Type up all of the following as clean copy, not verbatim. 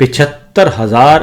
75,000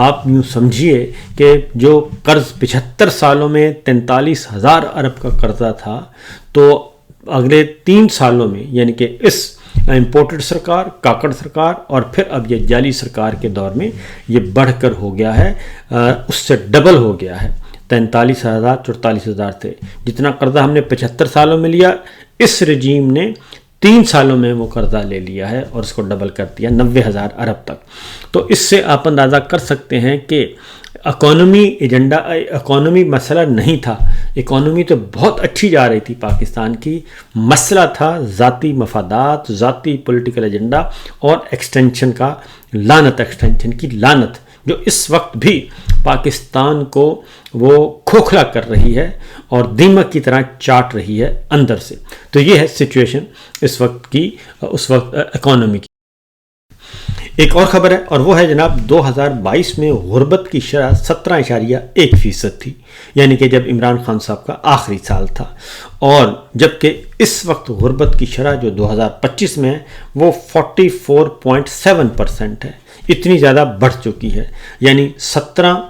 آپ یوں سمجھیے کہ جو قرض 75 سالوں میں 43,000 ارب کا قرضہ تھا، تو اگلے 3 سالوں میں یعنی کہ اس امپورٹڈ سرکار، کاکڑ سرکار اور پھر اب یہ جعلی سرکار کے دور میں یہ بڑھ کر ہو گیا ہے، اس سے ڈبل ہو گیا ہے۔ 43,000 44,000 تھے جتنا قرضہ ہم نے 75 سالوں میں لیا، اس رجیم نے 3 سالوں میں وہ قرضہ لے لیا ہے اور اس کو ڈبل کر دیا 90,000 ارب تک۔ تو اس سے آپ اندازہ کر سکتے ہیں کہ اکانومی مسئلہ نہیں تھا، اکانومی تو بہت اچھی جا رہی تھی پاکستان کی، مسئلہ تھا ذاتی مفادات، ذاتی پولیٹیکل ایجنڈا اور ایکسٹینشن کی لعنت جو اس وقت بھی پاکستان کو وہ کھوکھلا کر رہی ہے اور دیمک کی طرح چاٹ رہی ہے اندر سے۔ تو یہ ہے سچویشن اس وقت اکانومی کی۔ ایک اور خبر ہے اور وہ ہے جناب 2022 میں غربت کی شرح 17.1% تھی، یعنی کہ جب عمران خان صاحب کا آخری سال تھا، اور جبکہ اس وقت غربت کی شرح جو 2025 میں ہے وہ 44.7% ہے، اتنی زیادہ بڑھ چکی ہے، یعنی 17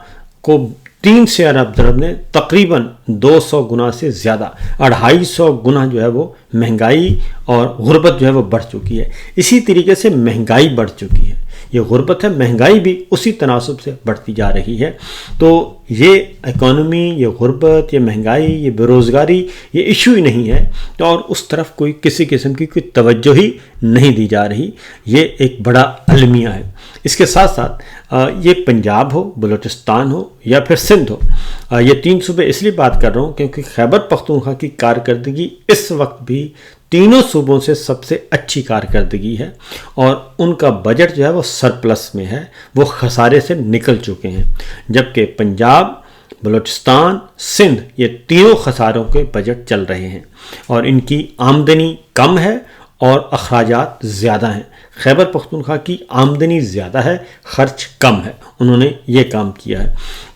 کو 3 سے ارب ضرب نے تقریباً 200 گنا سے زیادہ، 250 گنا جو ہے وہ مہنگائی اور غربت جو ہے وہ بڑھ چکی ہے۔ اسی طریقے سے مہنگائی بڑھ چکی ہے، یہ غربت ہے، مہنگائی بھی اسی تناسب سے بڑھتی جا رہی ہے۔ تو یہ اکانومی، یہ غربت، یہ مہنگائی، یہ بے روزگاری، یہ ایشو ہی نہیں ہے، تو اور اس طرف کوئی کسی قسم کی کوئی توجہ ہی نہیں دی جا رہی، یہ ایک بڑا المیہ ہے۔ اس کے ساتھ ساتھ یہ پنجاب ہو، بلوچستان ہو یا پھر سندھ ہو، یہ 3 صوبے اس لیے بات کر رہا ہوں کیونکہ خیبر پختونخوا کی کارکردگی اس وقت بھی تینوں صوبوں سے سب سے اچھی کارکردگی ہے، اور ان کا بجٹ جو ہے وہ سرپلس میں ہے، وہ خسارے سے نکل چکے ہیں، جبکہ پنجاب، بلوچستان، سندھ یہ تینوں خساروں کے بجٹ چل رہے ہیں اور ان کی آمدنی کم ہے اور اخراجات زیادہ ہیں۔ خیبر پختونخوا کی آمدنی زیادہ ہے، خرچ کم ہے، انہوں نے یہ کام کیا ہے۔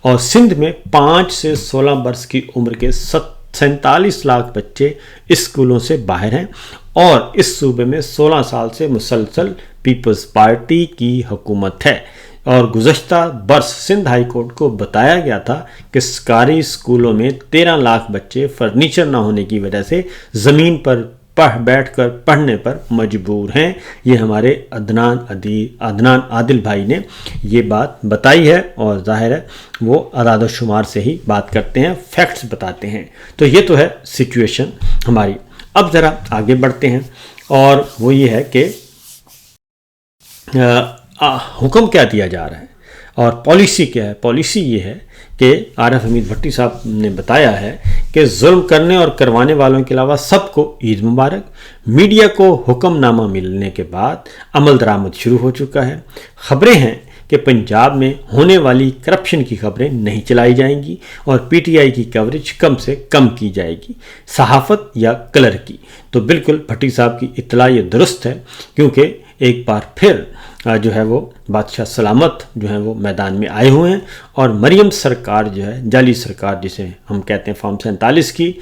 اور سندھ میں 5 سے 16 برس کی عمر کے 47 لاکھ بچے اسکولوں سے باہر ہیں، اور اس صوبے میں 16 سال سے مسلسل پیپلز پارٹی کی حکومت ہے، اور گزشتہ برس سندھ ہائی کورٹ کو بتایا گیا تھا کہ سرکاری اسکولوں میں 13 لاکھ بچے فرنیچر نہ ہونے کی وجہ سے زمین پر بیٹھ کر پڑھنے پر مجبور ہیں۔ یہ ہمارے عدنان عادل بھائی نے یہ بات بتائی ہے، اور ظاہر ہے وہ اعداد و شمار سے ہی بات کرتے ہیں، فیکٹس بتاتے ہیں۔ تو یہ تو ہے سچویشن ہماری۔ اب ذرا آگے بڑھتے ہیں، اور وہ یہ ہے کہ حکم کیا دیا جا رہا ہے اور پالیسی کیا ہے۔ پالیسی یہ ہے کہ عارف حمید بھٹی صاحب نے بتایا ہے کہ ظلم کرنے اور کروانے والوں کے علاوہ سب کو عید مبارک۔ میڈیا کو حکم نامہ ملنے کے بعد عمل درآمد شروع ہو چکا ہے۔ خبریں ہیں کہ پنجاب میں ہونے والی کرپشن کی خبریں نہیں چلائی جائیں گی اور پی ٹی آئی کی کوریج کم سے کم کی جائے گی، صحافت یا کلر کی۔ تو بالکل بھٹی صاحب کی اطلاع یہ درست ہے، کیونکہ ایک بار پھر جو ہے وہ بادشاہ سلامت جو ہیں وہ میدان میں آئے ہوئے ہیں، اور مریم سرکار جو ہے، جعلی سرکار جسے ہم کہتے ہیں فارم 47 کی،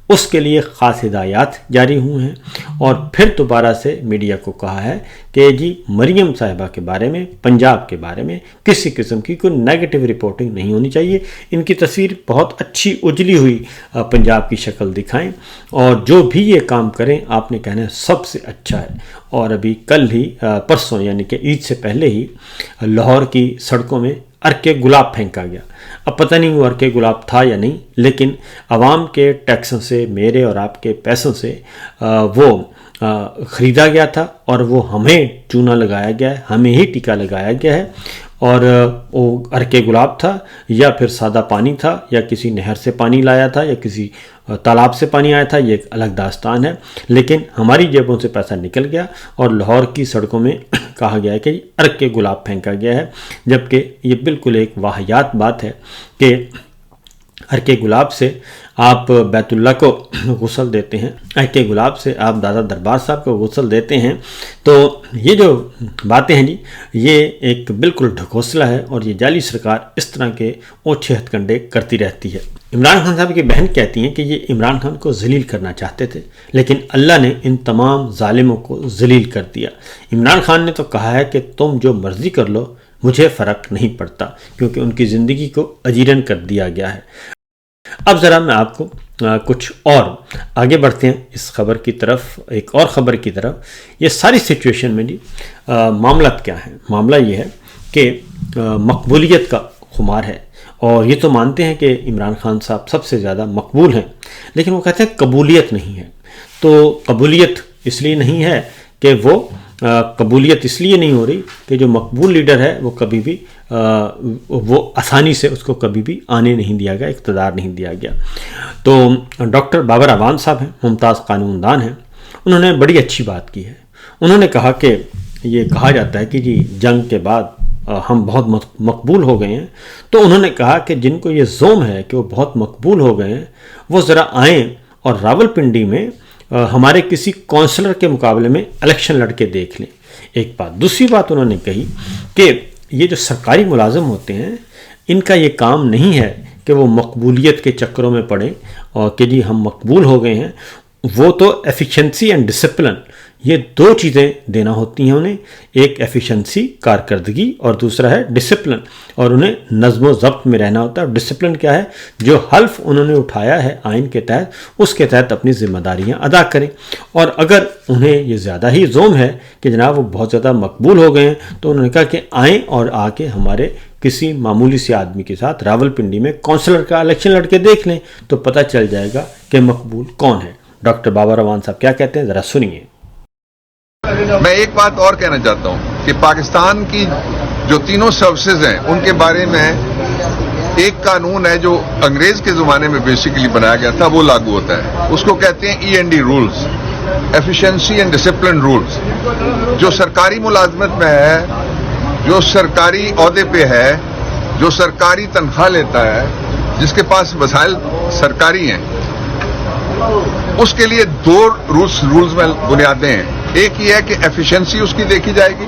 اس کے لیے خاص ہدایات جاری ہوئے ہیں، اور پھر دوبارہ سے میڈیا کو کہا ہے کہ جی مریم صاحبہ کے بارے میں، پنجاب کے بارے میں کسی قسم کی کوئی نیگیٹو رپورٹنگ نہیں ہونی چاہیے۔ ان کی تصویر بہت اچھی اجلی ہوئی پنجاب کی شکل دکھائیں، اور جو بھی یہ کام کریں آپ نے کہنا ہے سب سے اچھا ہے۔ اور ابھی کل ہی پرسوں یعنی کہ عید سے پہلے ہی لاہور کی سڑکوں میں ارک گلاب پھینکا گیا۔ اب پتہ نہیں وہ ارک گلاب تھا یا نہیں، لیکن عوام کے ٹیکسوں سے، میرے اور آپ کے پیسوں سے وہ خریدا گیا تھا، اور وہ ہمیں چونا لگایا گیا ہے، ہمیں ہی ٹیکا لگایا گیا ہے۔ اور وہ ارک گلاب تھا یا پھر سادہ پانی تھا، یا کسی نہر سے پانی لایا تھا، یا کسی تالاب سے پانی آیا تھا، یہ ایک الگ داستان ہے، لیکن ہماری جیبوں سے پیسہ نکل گیا اور لاہور کی سڑکوں میں کہا گیا ہے کہ ارک گلاب پھینکا گیا ہے، جبکہ یہ بالکل ایک واہیات بات ہے کہ ارک گلاب سے آپ بیت اللہ کو غسل دیتے ہیں، ارک گلاب سے آپ دادا دربار صاحب کو غسل دیتے ہیں۔ تو یہ جو باتیں ہیں جی، یہ ایک بالکل ڈھکوسلا ہے، اور یہ جعلی سرکار اس طرح کے اوچھے ہتھ کنڈے کرتی رہتی ہے۔ عمران خان صاحب کی بہن کہتی ہیں کہ یہ عمران خان کو ذلیل کرنا چاہتے تھے، لیکن اللہ نے ان تمام ظالموں کو ذلیل کر دیا۔ عمران خان نے تو کہا ہے کہ تم جو مرضی کر لو، مجھے فرق نہیں پڑتا کیونکہ ان کی زندگی کو اجیرن کر دیا گیا ہے۔ اب ذرا میں آپ کو کچھ اور آگے بڑھتے ہیں اس خبر کی طرف، ایک اور خبر کی طرف۔ یہ ساری سچویشن میں جی معاملات کیا ہیں؟ معاملہ یہ ہے کہ مقبولیت کا خمار ہے، اور یہ تو مانتے ہیں کہ عمران خان صاحب سب سے زیادہ مقبول ہیں، لیکن وہ کہتے ہیں قبولیت نہیں ہے۔ تو قبولیت اس لیے نہیں ہے کہ قبولیت اس لیے نہیں ہو رہی کہ جو مقبول لیڈر ہے وہ کبھی بھی وہ آسانی سے اس کو کبھی بھی آنے نہیں دیا گیا، اقتدار نہیں دیا گیا۔ تو ڈاکٹر بابر اعوان صاحب ہیں، ممتاز قانون دان ہیں، انہوں نے بڑی اچھی بات کی ہے۔ انہوں نے کہا کہ یہ کہا جاتا ہے کہ جی جنگ کے بعد ہم بہت مقبول ہو گئے ہیں، تو انہوں نے کہا کہ جن کو یہ زوم ہے کہ وہ بہت مقبول ہو گئے ہیں وہ ذرا آئیں اور راولپنڈی میں ہمارے کسی کونسلر کے مقابلے میں الیکشن لڑ کے دیکھ لیں۔ ایک بات۔ دوسری بات انہوں نے کہی کہ یہ جو سرکاری ملازم ہوتے ہیں ان کا یہ کام نہیں ہے کہ وہ مقبولیت کے چکروں میں پڑیں اور کہ جی ہم مقبول ہو گئے ہیں، وہ تو ایفیشنسی اینڈ ڈسپلن، یہ دو چیزیں دینا ہوتی ہیں انہیں، ایک ایفیشنسی کارکردگی اور دوسرا ہے ڈسپلن، اور انہیں نظم و ضبط میں رہنا ہوتا ہے۔ ڈسپلن کیا ہے؟ جو حلف انہوں نے اٹھایا ہے آئین کے تحت اس کے تحت اپنی ذمہ داریاں ادا کریں، اور اگر انہیں یہ زیادہ ہی زوم ہے کہ جناب وہ بہت زیادہ مقبول ہو گئے ہیں تو انہوں نے کہا کہ آئیں اور آ کے ہمارے کسی معمولی سے آدمی کے ساتھ راولپنڈی میں کونسلر کا الیکشن لڑ کے دیکھ لیں تو پتہ چل جائے گا کہ مقبول کون ہے۔ ڈاکٹر بابر اعوان صاحب کیا کہتے ہیں، ذرا سنیے۔ میں ایک بات اور کہنا چاہتا ہوں کہ پاکستان کی جو تینوں سروسز ہیں ان کے بارے میں ایک قانون ہے جو انگریز کے زمانے میں بیسیکلی بنایا گیا تھا، وہ لاگو ہوتا ہے۔ اس کو کہتے ہیں END rules, efficiency and discipline rules. جو سرکاری ملازمت میں ہے، جو سرکاری عہدے پہ ہے، جو سرکاری تنخواہ لیتا ہے، جس کے پاس وسائل سرکاری ہیں، اس کے لیے دو رولز میں بنیادیں ہیں۔ ایک یہ ہے کہ ایفیشنسی اس کی دیکھی جائے گی،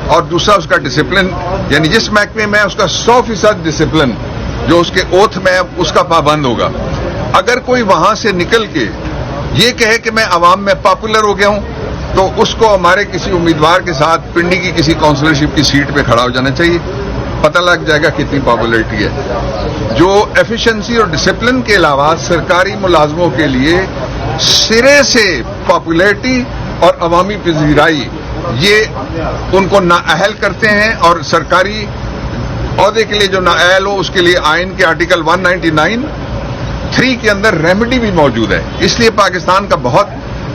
اور دوسرا اس کا ڈسپلن، یعنی جس محکمے میں اس کا 100% ڈسپلن جو اس کے اوتھ میں اس کا پابند ہوگا۔ اگر کوئی وہاں سے نکل کے یہ کہے کہ میں عوام میں پاپولر ہو گیا ہوں تو اس کو ہمارے کسی امیدوار کے ساتھ پنڈی کی کسی کونسلرشپ کی سیٹ پہ کھڑا ہو جانا چاہیے، پتہ لگ جائے گا کتنی پاپولرٹی ہے۔ جو ایفیشنسی اور ڈسپلن کے علاوہ سرکاری ملازموں کے لیے سرے سے پاپولرٹی اور عوامی پذیرائی، یہ ان کو نااہل کرتے ہیں، اور سرکاری عہدے کے لیے جو نااہل ہو اس کے لیے آئین کے آرٹیکل 199(3) کے اندر ریمیڈی بھی موجود ہے۔ اس لیے پاکستان کا بہت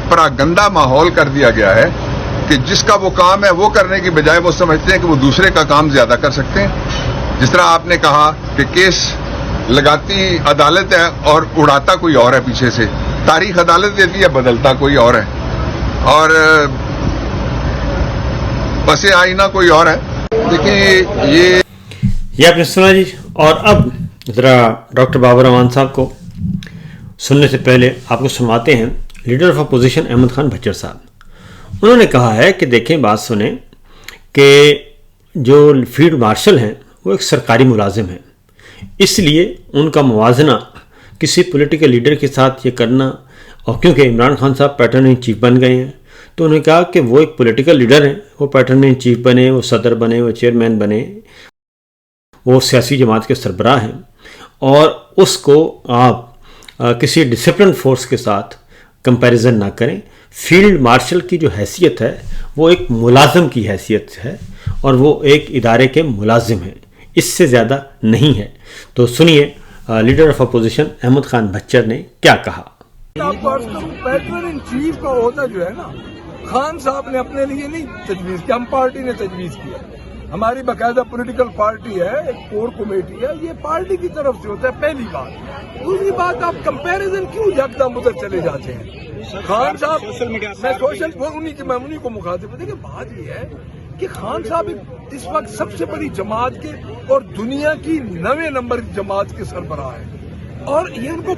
پراگندہ ماحول کر دیا گیا ہے کہ جس کا وہ کام ہے وہ کرنے کی بجائے وہ سمجھتے ہیں کہ وہ دوسرے کا کام زیادہ کر سکتے ہیں۔ جس طرح آپ نے کہا کہ کیس لگاتی عدالت ہے اور اڑاتا کوئی اور ہے پیچھے سے، تاریخ عدالت دیتی ہے، بدلتا کوئی اور ہے، اور پس آئینہ کوئی اور ہے۔ دیکھیں یہ آپ نے سنا جی، اور اب ذرا ڈاکٹر بابر اعوان صاحب کو سننے سے پہلے آپ کو سنواتے ہیں leader of opposition Ahmed Khan Bhachar صاحب۔ انہوں نے کہا ہے کہ دیکھیں، بات سنیں کہ جو فیلڈ مارشل ہیں وہ ایک سرکاری ملازم ہیں، اس لیے ان کا موازنہ کسی پولیٹیکل لیڈر کے ساتھ یہ کرنا، اور کیونکہ عمران خان صاحب پیٹرن ان چیف بن گئے ہیں تو انہوں نے کہا کہ وہ ایک پولیٹیکل لیڈر ہیں، وہ پیٹرن ان چیف بنے، وہ صدر بنے، وہ چیئرمین بنے، وہ سیاسی جماعت کے سربراہ ہیں، اور اس کو آپ کسی ڈسپلن فورس کے ساتھ کمپیریزن نہ کریں۔ فیلڈ مارشل کی جو حیثیت ہے وہ ایک ملازم کی حیثیت ہے، اور وہ ایک ادارے کے ملازم ہیں، اس سے زیادہ نہیں ہے۔ تو سنیے leader of opposition Ahmed Khan Bhachar نے کیا کہا۔ پیٹرن ان چیف کا عہدہ جو ہے نا، خان صاحب نے اپنے لیے نہیں تجویز کیا، ہم پارٹی نے تجویز کیا۔ ہماری باقاعدہ پولیٹیکل پارٹی ہے، ایک کور کمیٹی ہے، یہ پارٹی کی طرف سے ہوتا ہے، پہلی بات۔ دوسری بات، آپ کمپیریزن کیوں یکدم ادھر چلے جاتے ہیں؟ خان صاحب، میں انہیں کو مخاطب، دیکھیں بات یہ ہے کہ خان صاحب اس وقت سب سے بڑی جماعت کے اور دنیا کی 9 نمبر کی جماعت کے سربراہ ہیں، اور یہ ان کو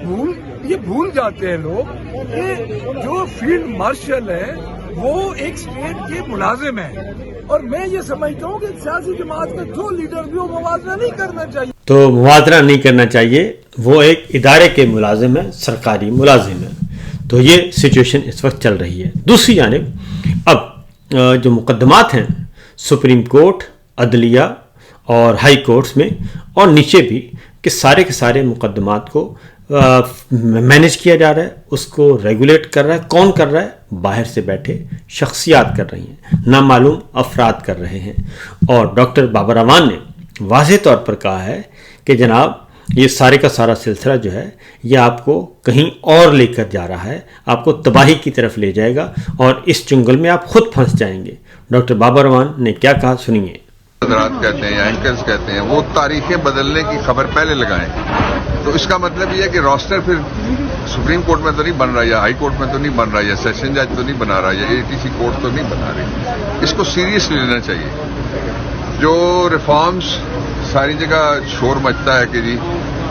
بھول جاتے ہیں لوگ کہ جو فیلڈ مارشل ہیں وہ ایک اسٹیٹ کے ملازم ہیں، اور میں یہ سمجھتا ہوں کہ سیاسی جماعت کا جو لیڈر بھی وہ موازنہ نہیں کرنا چاہیے۔ تو موازنہ نہیں کرنا چاہیے، وہ ایک ادارے کے ملازم ہیں، سرکاری ملازم ہیں۔ تو یہ سچویشن اس وقت چل رہی ہے۔ دوسری جانب اب جو مقدمات ہیں سپریم کورٹ عدلیہ اور ہائی کورٹس میں اور نیچے بھی کہ سارے کے سارے مقدمات کو مینیج کیا جا رہا ہے، اس کو ریگولیٹ کر رہا ہے. کون کر رہا ہے؟ باہر سے بیٹھے شخصیات کر رہی ہیں، نامعلوم افراد کر رہے ہیں. اور ڈاکٹر بابر اعوان نے واضح طور پر کہا ہے کہ جناب یہ سارے کا سارا سلسلہ جو ہے یہ آپ کو کہیں اور لے کر جا رہا ہے، آپ کو تباہی کی طرف لے جائے گا اور اس چنگل میں آپ خود پھنس جائیں گے. ڈاکٹر بابر اعوان نے کیا کہا سنیے. حضرات کہتے ہیں یا اینکرز کہتے ہیں وہ تاریخیں بدلنے کی خبر پہلے لگائیں، تو اس کا مطلب یہ ہے کہ روسٹر پھر سپریم کورٹ میں تو نہیں بن رہا، یا ہائی کورٹ میں تو نہیں بن رہا، یا سیشن جج تو نہیں بنا رہا، یا ATC کورٹ تو نہیں بنا رہی. اس کو سیریسلی لینا چاہیے. جو ریفارمز ساری جگہ شور مچتا ہے کہ جی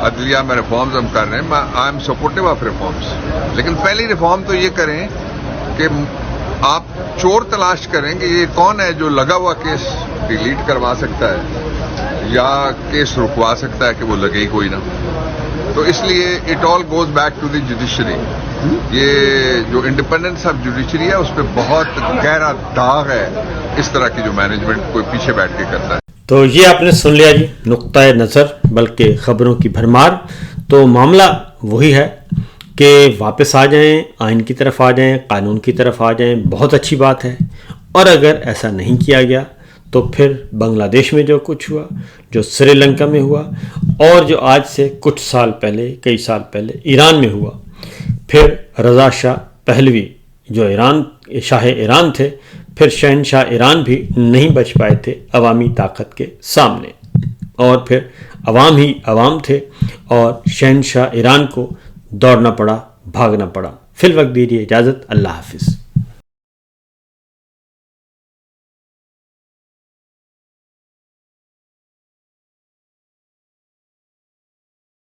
عدلیہ میں ریفارمز ہم کر رہے ہیں، I am supportive of reforms, لیکن پہلی ریفارم تو یہ کریں کہ آپ چور تلاش کریں کہ یہ کون ہے جو لگا ہوا کیس ڈیلیٹ کروا سکتا ہے یا کیس رکوا سکتا ہے کہ وہ لگے ہی کوئی نہ. تو اس لیے it all goes back to the judiciary. یہ جو انڈیپینڈنس آف جوڈیشری ہے اس پہ بہت گہرا داغ ہے اس طرح کی جو مینجمنٹ کوئی پیچھے بیٹھ کے کرتا ہے. تو یہ آپ نے سن لیا جی نقطۂ نظر بلکہ خبروں کی بھرمار. تو معاملہ وہی ہے کہ واپس آ جائیں، آئین کی طرف آ جائیں، قانون کی طرف آ جائیں، بہت اچھی بات ہے. اور اگر ایسا نہیں کیا گیا تو پھر بنگلہ دیش میں جو کچھ ہوا، جو سری لنکا میں ہوا، اور جو آج سے کچھ سال پہلے، کئی سال پہلے ایران میں ہوا، پھر رضا شاہ پہلوی جو شاہ ایران تھے، پھر شہنشاہ ایران بھی نہیں بچ پائے تھے عوامی طاقت کے سامنے، اور پھر عوام ہی عوام تھے اور شہنشاہ ایران کو دوڑنا پڑا، بھاگنا پڑا. فی الوقت دیجیے اجازت. اللہ حافظ.